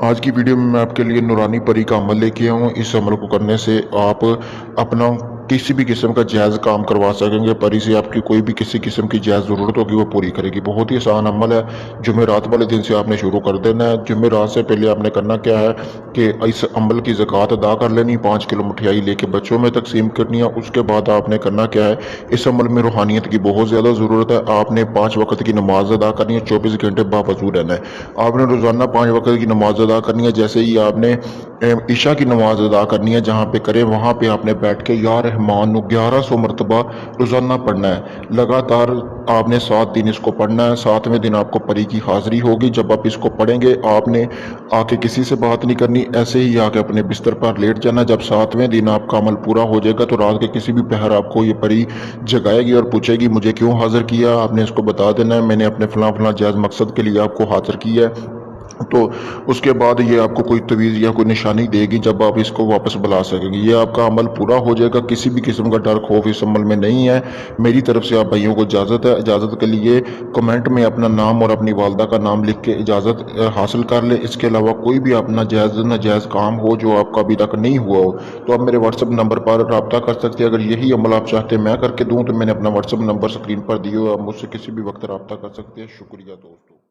आज की वीडियो में मैं आपके लिए नूरानी परी का अमल लेके आया हूँ। इस अमल को करने से आप अपना किसी भी किस्म का जायज़ काम करवा सकेंगे। परी से आपकी कोई भी किसी किस्म की जायज़ ज़रूरत होगी वो पूरी करेगी। बहुत ही आसान अमल है। जुमेरात वाले दिन से आपने शुरू कर देना है। जुमेरात से पहले आपने करना क्या है कि इस अमल की ज़कात अदा कर लेनी, 5 किलो मिठाई लेके बच्चों में तकसीम करनी है। उसके बाद आपने करना क्या है, इस अमल में रूहानियत की बहुत ज़्यादा ज़रूरत है। आपने 5 वक्त की नमाज अदा करनी है, 24 घंटे बावजूद रहना है। आपने रोज़ाना 5 वक्त की नमाज अदा करनी है। जैसे ही आपने ईशा की नमाज अदा करनी है, जहाँ पे करें वहाँ पे आपने बैठ के या रहमान 1100 मरतबा रोज़ाना पढ़ना है। लगातार आपने 7 दिन इसको पढ़ना है। 7वें दिन आपको परी की हाज़िरी होगी। जब आप इसको पढ़ेंगे आपने आके किसी से बात नहीं करनी, ऐसे ही आके अपने बिस्तर पर लेट जाना। जब 7वें दिन आपका अमल पूरा हो जाएगा तो रात के किसी भी पहर आपको ये परी जगाएगी और पूछेगी मुझे क्यों हाज़िर किया। आपने इसको बता देना है मैंने अपने फ़लाँ फ़लाँ जायज़ मकसद के लिए आपको हाज़िर किया है। तो उसके बाद ये आपको कोई तवीज़ या कोई निशानी देगी, जब आप इसको वापस बुला सकेंगे। ये आपका अमल पूरा हो जाएगा। किसी भी किस्म का डर खौफ इस अमल में नहीं है। मेरी तरफ से आप भाइयों को इजाज़त है। इजाज़त के लिए कमेंट में अपना नाम और अपनी वालदा का नाम लिख के इजाज़त हासिल कर ले। इसके अलावा कोई भी अपना जायज़ नाजायज़ काम हो जो आपका अभी तक नहीं हुआ हो तो आप मेरे व्हाट्सअप नंबर पर रब्ता कर सकते हैं। अगर यही अमल आप चाहते हैं मैं करके दूँ तो मैंने अपना व्हाट्सअप नंबर स्क्रीन पर दिया हो, आप मुझसे किसी भी वक्त रब्ता कर सकते हैं। शुक्रिया दोस्तों।